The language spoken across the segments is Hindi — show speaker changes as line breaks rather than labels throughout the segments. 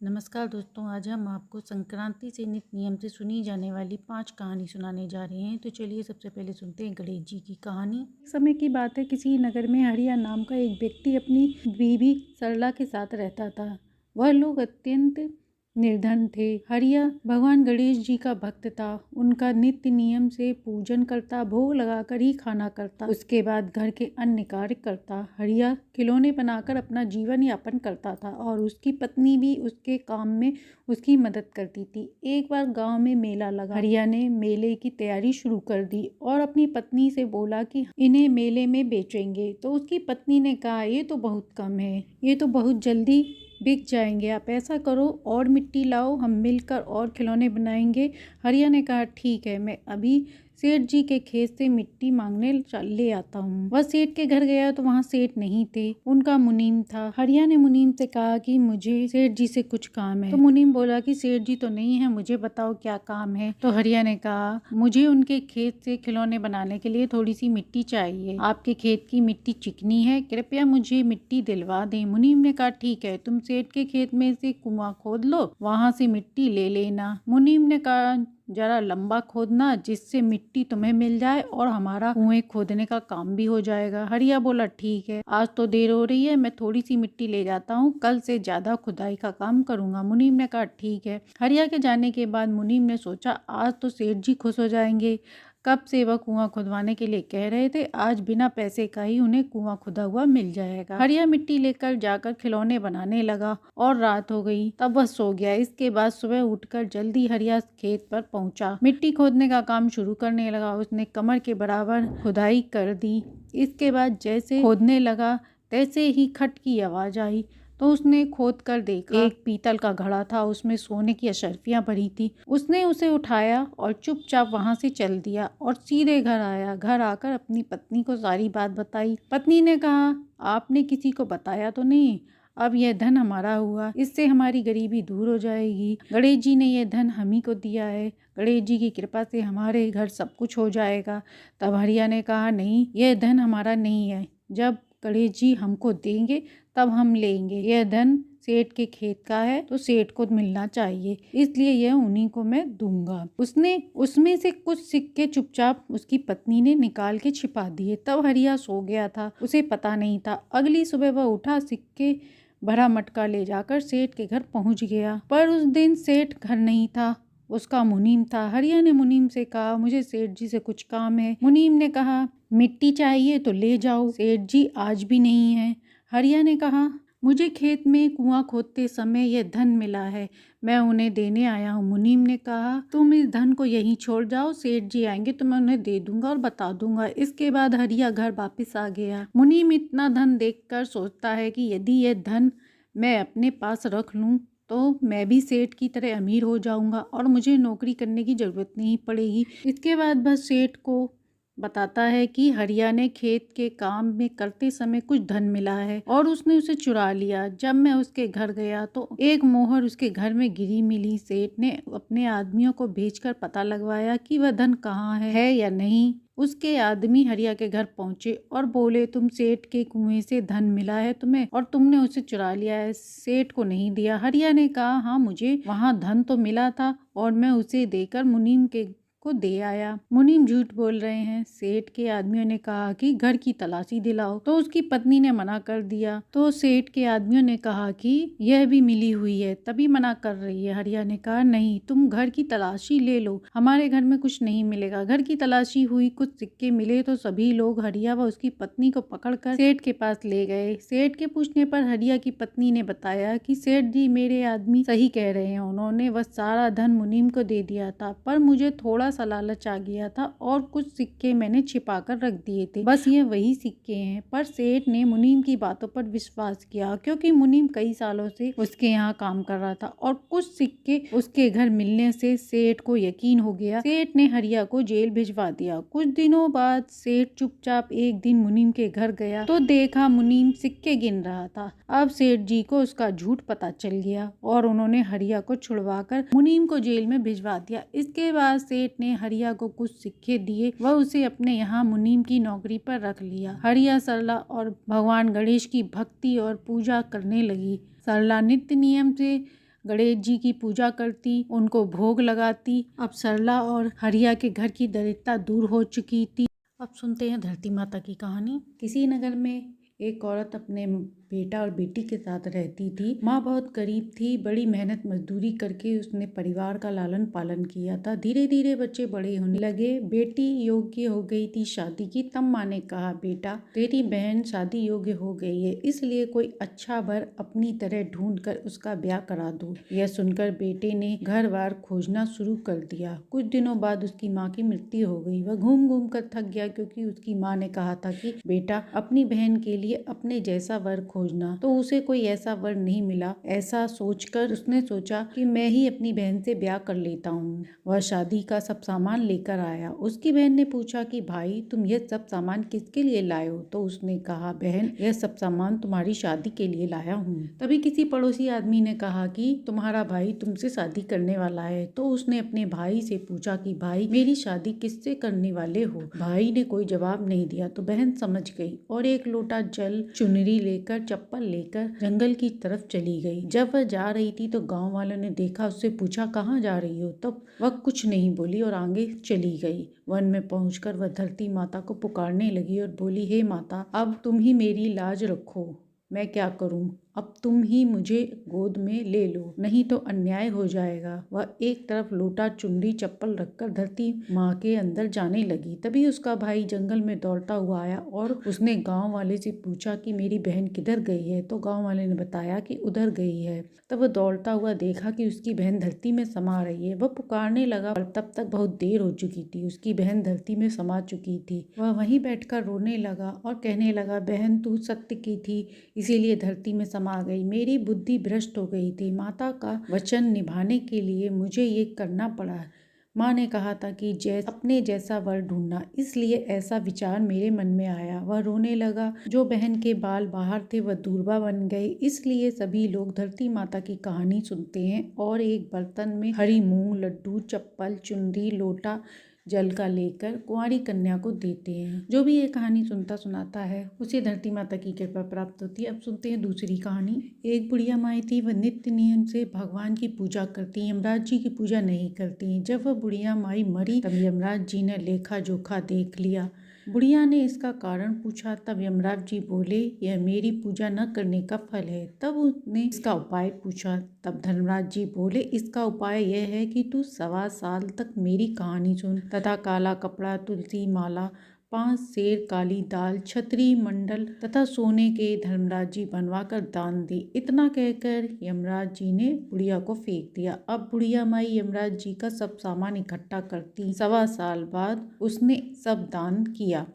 नमस्कार दोस्तों, आज हम आपको संक्रांति से नित्य नियम से सुनी जाने वाली 5 कहानी सुनाने जा रहे हैं। तो चलिए सबसे पहले सुनते हैं गणेश जी की कहानी। एक समय की बात है, किसी नगर में हरिया नाम का एक व्यक्ति अपनी बीवी सरला के साथ रहता था। वह लोग अत्यंत निर्धन थे। हरिया भगवान गणेश जी का भक्त था। उनका नित्य नियम से पूजन करता, भोग लगाकर ही खाना करता, उसके बाद घर के अन्य कार्य करता। हरिया खिलौने बनाकर अपना जीवन यापन करता था और उसकी पत्नी भी उसके काम में उसकी मदद करती थी। एक बार गांव में मेला लगा। हरिया ने मेले की तैयारी शुरू कर दी और अपनी पत्नी से बोला कि इन्हें मेले में बेचेंगे। तो उसकी पत्नी ने कहा, ये तो बहुत कम है, ये तो बहुत जल्दी बिक जाएंगे। आप ऐसा करो और मिट्टी लाओ, हम मिलकर और खिलौने बनाएंगे। हरिया ने कहा, ठीक है, मैं अभी सेठ जी के खेत से मिट्टी मांगने ले आता हूँ। वह सेठ के घर गया तो वहाँ सेठ नहीं थे, उनका मुनीम था। हरिया ने मुनीम से कहा कि मुझे सेठ जी से कुछ काम है। तो मुनीम बोला कि सेठ जी तो नहीं है, मुझे बताओ क्या काम है। तो हरिया ने कहा, मुझे उनके खेत से खिलौने बनाने के लिए थोड़ी सी मिट्टी चाहिए। आपके खेत की मिट्टी चिकनी है, कृपया मुझे मिट्टी दिलवा दें। मुनीम ने कहा, ठीक है, तुम सेठ के खेत में से कुआं खोद लो, वहाँ से मिट्टी ले लेना। मुनीम ने कहा, जरा लंबा खोदना जिससे मिट्टी तुम्हें मिल जाए और हमारा कुएं खोदने का काम भी हो जाएगा। हरिया बोला, ठीक है, आज तो देर हो रही है, मैं थोड़ी सी मिट्टी ले जाता हूँ, कल से ज्यादा खुदाई का काम करूंगा। मुनीम ने कहा, ठीक है। हरिया के जाने के बाद मुनीम ने सोचा, आज तो सेठ जी खुश हो जाएंगे। कब से वह कुआं खुदवाने के लिए कह रहे थे, आज बिना पैसे का ही उन्हें कुआं खुदा हुआ मिल जाएगा। हरिया मिट्टी लेकर जाकर खिलौने बनाने लगा और रात हो गई, तब वह सो गया। इसके बाद सुबह उठकर जल्दी हरिया खेत पर पहुंचा, मिट्टी खोदने का काम शुरू करने लगा। उसने कमर के बराबर खुदाई कर दी। इसके बाद जैसे खोदने लगा तैसे ही खट की आवाज आई। तो उसने खोद कर देखा, एक पीतल का घड़ा था, उसमें सोने की अशर्फियां भरी थी। उसने उसे उठाया और चुपचाप वहां से चल दिया और सीधे घर आया। घर आकर अपनी पत्नी को सारी बात बताई। पत्नी ने कहा, आपने किसी को बताया तो नहीं? अब यह धन हमारा हुआ, इससे हमारी गरीबी दूर हो जाएगी। गणेश जी ने यह धन हम ही को दिया है, गणेश जी की कृपा से हमारे घर सब कुछ हो जाएगा। तब हरिया ने कहा, नहीं, यह धन हमारा नहीं है, जब गणेश जी हमको देंगे तब हम लेंगे। यह धन सेठ के खेत का है तो सेठ को मिलना चाहिए, इसलिए यह उन्हीं को मैं दूंगा। उसने उसमें से कुछ सिक्के चुपचाप उसकी पत्नी ने निकाल के छिपा दिए। तब हरिया सो गया था, उसे पता नहीं था। अगली सुबह वह उठा, सिक्के भरा मटका ले जाकर सेठ के घर पहुंच गया। पर उस दिन सेठ घर नहीं था, उसका मुनीम था। हरिया ने मुनीम से कहा, मुझे सेठ जी से कुछ काम है। मुनीम ने कहा, मिट्टी चाहिए तो ले जाओ, सेठ जी आज भी नहीं है। हरिया ने कहा, मुझे खेत में कुआं खोदते समय यह धन मिला है, मैं उन्हें देने आया हूँ। मुनीम ने कहा, तुम इस धन को यहीं छोड़ जाओ, सेठ जी आएंगे तो मैं उन्हें दे दूंगा और बता दूंगा। इसके बाद हरिया घर वापस आ गया। मुनीम इतना धन देखकर सोचता है कि यदि यह धन मैं अपने पास रख लूं तो मैं भी सेठ की तरह अमीर हो जाऊंगा और मुझे नौकरी करने की जरूरत नहीं पड़ेगी। इसके बाद बस सेठ को बताता है कि हरिया ने खेत के काम में करते समय कुछ धन मिला है और उसने उसे चुरा लिया। जब मैं उसके घर गया तो एक मोहर उसके घर में गिरी मिली। सेठ ने अपने आदमियों को भेजकर पता लगवाया कि वह धन कहाँ है या नहीं। उसके आदमी हरिया के घर पहुंचे और बोले, तुम सेठ के कुएं से धन मिला है तुम्हें और तुमने उसे चुरा लिया है, सेठ को नहीं दिया। हरिया ने कहा, हाँ, मुझे वहाँ धन तो मिला था और मैं उसे देकर मुनीम के को दे आया। मुनीम झूठ बोल रहे हैं। सेठ के आदमियों ने कहा कि घर की तलाशी दिलाओ, तो उसकी पत्नी ने मना कर दिया। तो सेठ के आदमियों ने कहा कि यह भी मिली हुई है, तभी मना कर रही है। हरिया ने कहा, नहीं, तुम घर की तलाशी ले लो, हमारे घर में कुछ नहीं मिलेगा। घर की तलाशी हुई, कुछ सिक्के मिले तो सभी लोग हरिया व उसकी पत्नी को पकड़कर सेठ के पास ले गए। सेठ के पूछने पर हरिया की पत्नी ने बताया कि सेठ जी, मेरे आदमी सही कह रहे हैं, उन्होंने वह सारा धन मुनीम को दे दिया था, पर मुझे थोड़ा सा लालच आ गया था और कुछ सिक्के मैंने छिपा कर रख दिए थे, बस ये वही सिक्के हैं। पर सेठ ने मुनीम की बातों पर विश्वास किया क्योंकि मुनीम कई सालों से उसके यहाँ काम कर रहा था और कुछ सिक्के उसके घर मिलने से सेठ को यकीन हो गया। सेठ ने हरिया को जेल भिजवा दिया। कुछ दिनों बाद सेठ चुपचाप एक दिन मुनीम के घर गया तो देखा मुनीम सिक्के गिन रहा था। अब सेठ जी को उसका झूठ पता चल गया और उन्होंने हरिया को छुड़वाकर मुनीम को जेल में भिजवा दिया। इसके बाद सेठ ने हरिया को कुछ सिक्के दिए, वह उसे अपने यहाँ मुनीम की नौकरी पर रख लिया। हरिया सरला और भगवान गणेश की भक्ति और पूजा करने लगी। सरला नित्य नियम से गणेश जी की पूजा करती, उनको भोग लगाती। अब सरला और हरिया के घर की दरिद्रता दूर हो चुकी थी। अब सुनते हैं धरती माता की कहानी। किसी नगर में एक औरत अपने बेटा और बेटी के साथ रहती थी। माँ बहुत गरीब थी। बड़ी मेहनत मजदूरी करके उसने परिवार का लालन पालन किया था। धीरे धीरे बच्चे बड़े होने लगे। बेटी योग्य हो गई थी शादी की। तब माँ ने कहा, बेटा तेरी बहन शादी योग्य हो गई है, इसलिए कोई अच्छा वर अपनी तरह ढूंढ कर उसका ब्याह करा दो। यह सुनकर बेटे ने घर बार खोजना शुरू कर दिया। कुछ दिनों बाद उसकी माँ की मृत्यु हो गई। वह घूम घूम कर थक गया, क्योंकि उसकी माँ ने कहा था कि बेटा अपनी बहन के लिए अपने जैसा वर खोजना, तो उसे कोई ऐसा वर नहीं मिला। ऐसा सोचकर उसने सोचा कि मैं ही अपनी बहन से ब्याह कर लेता हूँ। वह शादी का सब सामान लेकर आया। उसकी बहन ने पूछा कि भाई तुम यह सब सामान किसके लिए लाए हो? तो उसने कहा, बहन यह सब सामान तुम्हारी शादी के लिए लाया हूँ। तभी किसी पड़ोसी आदमी ने कहा कि तुम्हारा भाई तुमसे शादी करने वाला है। तो उसने अपने भाई से पूछा कि भाई मेरी शादी किससे करने वाले हो? भाई ने कोई जवाब नहीं दिया। तो बहन समझ गई और एक लोटा जल, चुनरी लेकर, चप्पल लेकर जंगल की तरफ चली गई। जब वह जा रही थी तो गांव वालों ने देखा। उससे पूछा, कहाँ जा रही हो? तब वह कुछ नहीं बोली और आगे चली गई। वन में पहुंचकर वह धरती माता को पुकारने लगी और बोली, हे माता, अब तुम ही मेरी लाज रखो। मैं क्या करूं? अब तुम ही मुझे गोद में ले लो, नहीं तो अन्याय हो जाएगा। वह एक तरफ लोटा, चुनरी, चप्पल रखकर धरती माँ के अंदर जाने लगी। तभी उसका भाई जंगल में दौड़ता हुआ आया और उसने गांव वाले से पूछा कि मेरी बहन किधर गई है? तो गांव वाले ने बताया कि उधर गई है। तब वह दौड़ता हुआ देखा कि उसकी बहन धरती में समा रही है। वह पुकारने लगा और तब तक बहुत देर हो चुकी थी। उसकी बहन धरती में समा चुकी थी। वह वहीं बैठकर रोने लगा और कहने लगा, बहन तू सत्य की थी, इसीलिए धरती में आ गई। मेरी बुद्धि भ्रष्ट हो गई थी। माता का वचन निभाने के लिए मुझे ये करना पड़ा। माँ ने कहा था कि अपने जैसा वर ढूंढना, इसलिए ऐसा विचार मेरे मन में आया। वह रोने लगा। जो बहन के बाल बाहर थे वह दूल्हा बन गए। इसलिए सभी लोग धरती माता की कहानी सुनते हैं और एक बर्तन में हरी मूंग, लड्डू, चप्पल, चुनरी, लोटा जल का लेकर कुंवारी कन्या को देते हैं। जो भी ये कहानी सुनता सुनाता है उसे धरती माता की कृपा प्राप्त होती है। अब सुनते हैं दूसरी कहानी। एक बुढ़िया माई थी। वह नित्य नियम से भगवान की पूजा करती, यमराज जी की पूजा नहीं करती। जब वह बुढ़िया माई मरी तब यमराज जी ने लेखा जोखा देख लिया। बुढ़िया ने इसका कारण पूछा। तब यमराज जी बोले, यह मेरी पूजा न करने का फल है। तब उसने इसका उपाय पूछा। तब धर्मराज जी बोले, इसका उपाय यह है कि तू 1.25 साल तक मेरी कहानी सुन तथा काला कपड़ा, तुलसी माला, 5 सेर, काली दाल, छतरी, मंडल तथा सोने के धर्मराज जी बनवा कर दान दे। इतना कहकर यमराज जी ने बुढ़िया को फेंक दिया। अब बुढ़िया माई यमराज जी का सब सामान इकट्ठा करती। 1.25 साल बाद उसने सब दान किया।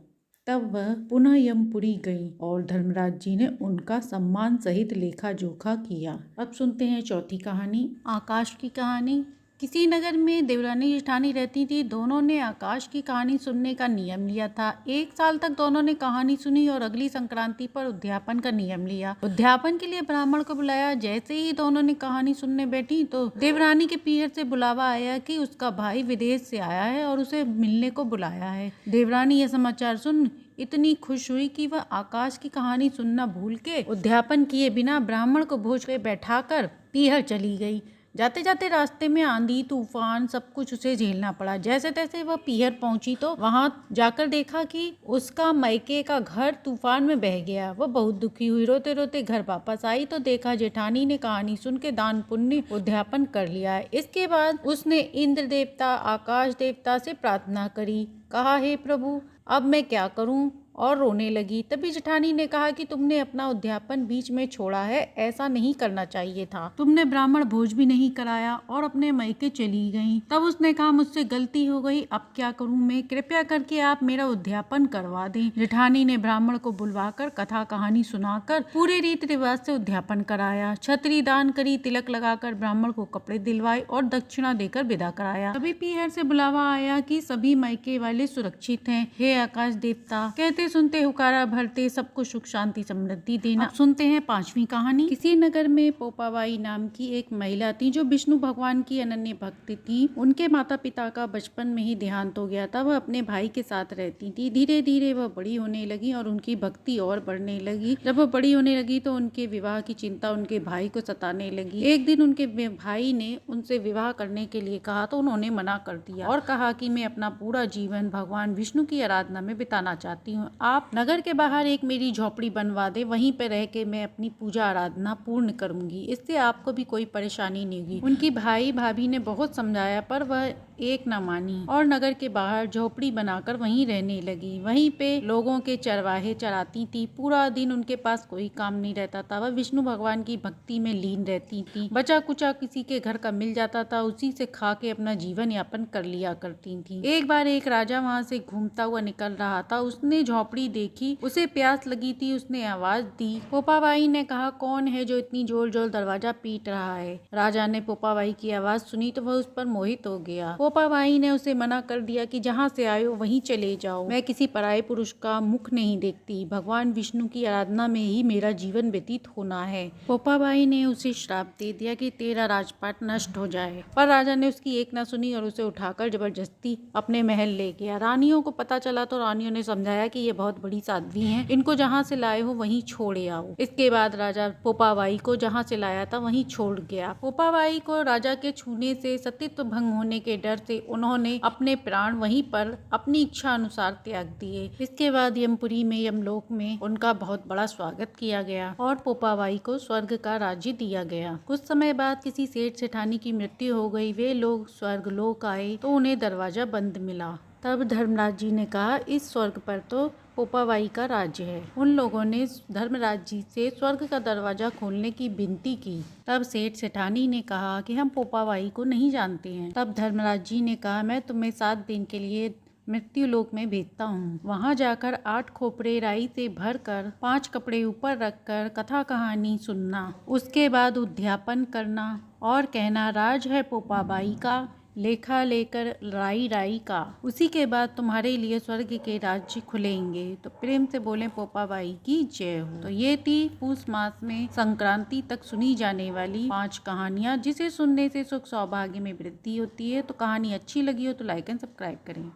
तब वह पुनः यमपुरी गई और धर्मराज जी ने उनका सम्मान सहित लेखा जोखा किया। अब सुनते हैं चौथी कहानी, आकाश की कहानी। किसी नगर में देवरानी जेठानी रहती थी। दोनों ने आकाश की कहानी सुनने का नियम लिया था। 1 साल तक दोनों ने कहानी सुनी और अगली संक्रांति पर उद्यापन का नियम लिया। उद्यापन के लिए ब्राह्मण को बुलाया। जैसे ही दोनों ने कहानी सुनने बैठी तो देवरानी के पीहर से बुलावा आया कि उसका भाई विदेश से आया है और उसे मिलने को बुलाया है। देवरानी यह समाचार सुन इतनी खुश हुई कि वह आकाश की कहानी सुनना भूल के उद्यापन किए बिना ब्राह्मण को भोज पे बैठाकर पीहर चली गई। जाते जाते रास्ते में आंधी तूफान सब कुछ उसे झेलना पड़ा। जैसे तैसे वह पीहर पहुंची तो वहां जाकर देखा कि उसका मायके का घर तूफान में बह गया। वह बहुत दुखी हुई। रोते रोते घर वापस आई तो देखा जेठानी ने कहानी सुन के दान पुण्य उद्यापन कर लिया है। इसके बाद उसने इंद्र देवता, आकाश देवता से प्रार्थना करी। कहा, हे प्रभु अब मैं क्या करूं? और रोने लगी। तभी जेठानी ने कहा कि तुमने अपना उद्यापन बीच में छोड़ा है, ऐसा नहीं करना चाहिए था। तुमने ब्राह्मण भोज भी नहीं कराया और अपने मायके चली गई। तब उसने कहा, मुझसे गलती हो गई, अब क्या करूं मैं? कृपया करके आप मेरा उद्यापन करवा दें। जेठानी ने ब्राह्मण को बुलवाकर कथा कहानी सुनाकर पूरे रीति रिवाज से उद्यापन कराया। छतरी दान करी, तिलक लगाकर ब्राह्मण को कपड़े दिलवाए और दक्षिणा देकर विदा कराया। तभी पीहर से बुलावा आया कि सभी मायके वाले सुरक्षित हैं। हे आकाश देवता, कहते सुनते सुनते हुकारा भरते सबको सुख शांति समृद्धि देना। अब सुनते हैं 5वीं कहानी। किसी नगर में पोपाबाई नाम की एक महिला थी जो विष्णु भगवान की अनन्य भक्त थी। उनके माता पिता का बचपन में ही देहांत हो गया था। वह अपने भाई के साथ रहती थी। धीरे धीरे वह बड़ी होने लगी और उनकी भक्ति और बढ़ने लगी। जब वह बड़ी होने लगी तो उनके विवाह की चिंता उनके भाई को सताने लगी। एक दिन उनके भाई ने उनसे विवाह करने के लिए कहा तो उन्होंने मना कर दिया और कहा कि मैं अपना पूरा जीवन भगवान विष्णु की आराधना में बिताना चाहती हूँ। आप नगर के बाहर एक मेरी झोपड़ी बनवा दे, वहीं पर रह के मैं अपनी पूजा आराधना पूर्ण करूंगी। इससे आपको भी कोई परेशानी नहीं होगी। उनकी भाई भाभी ने बहुत समझाया पर वह एक न मानी और नगर के बाहर झोपड़ी बनाकर वहीं रहने लगी। वहीं पे लोगों के चरवाहे चराती थी। पूरा दिन उनके पास कोई काम नहीं रहता था। वह विष्णु भगवान की भक्ति में लीन रहती थी। बचा कुचा किसी के घर का मिल जाता था, उसी से खा के अपना जीवन यापन कर लिया करती थी। एक बार एक राजा वहां से घूमता हुआ निकल रहा था। उसने झोपड़ी देखी, उसे प्यास लगी थी। उसने आवाज दी। पोपाबाई ने कहा, कौन है जो इतनी जोर जोर दरवाजा पीट रहा है? राजा ने पोपाबाई की आवाज सुनी तो वह उस पर मोहित हो गया। पोपाबाई ने उसे मना कर दिया कि जहाँ से आए हो वहीं चले जाओ। मैं किसी पराये पुरुष का मुख नहीं देखती। भगवान विष्णु की आराधना में ही मेरा जीवन व्यतीत होना है। पोपाबाई ने उसे श्राप दे दिया कि तेरा राजपाट नष्ट हो जाए। पर राजा ने उसकी एक ना सुनी और उसे उठाकर जबरदस्ती अपने महल ले गया। रानियों को पता चला तो रानियों ने समझाया कि ये बहुत बड़ी साध्वी हैं, इनको जहाँ से लाए हो वहीं छोड़े आओ। इसके बाद राजा पोपाबाई को जहाँ से लाया था वहीं छोड़ गया। पोपाबाई को राजा के छूने से सतीत्व भंग होने के डर से उन्होंने अपने प्राण वहीं पर अपनी इच्छा अनुसार त्याग दिए। इसके बाद यमपुरी में यमलोक में उनका बहुत बड़ा स्वागत किया गया और पोपाबाई को स्वर्ग का राज्य दिया गया। कुछ समय बाद किसी सेठ सेठानी की मृत्यु हो गई। वे लोग स्वर्गलोक आए तो उन्हें दरवाजा बंद मिला। तब धर्मराज जी ने कहा, इस स्वर्ग पर तो पोपाबाई का राज्य है। उन लोगों ने धर्मराज जी से स्वर्ग का दरवाजा खोलने की विनती की। तब सेठ सेठानी ने कहा कि हम पोपाबाई को नहीं जानते हैं। तब धर्मराज जी ने कहा, मैं तुम्हें 7 दिन के लिए मृत्यु लोक में भेजता हूँ। वहाँ जाकर 8 खोपरे राई से भरकर 5 कपड़े ऊपर रखकर कथा कहानी सुनना। उसके बाद उद्यापन करना और कहना, राज है पोपाबाई का, लेखा लेकर राई राई का। उसी के बाद तुम्हारे लिए स्वर्ग के राज्य खुलेंगे। तो प्रेम से बोले पोपाबाई की जय हो। तो ये थी पूस मास में संक्रांति तक सुनी जाने वाली 5 कहानियां, जिसे सुनने से सुख सौभाग्य में वृद्धि होती है। तो कहानी अच्छी लगी हो तो लाइक एंड सब्सक्राइब करें।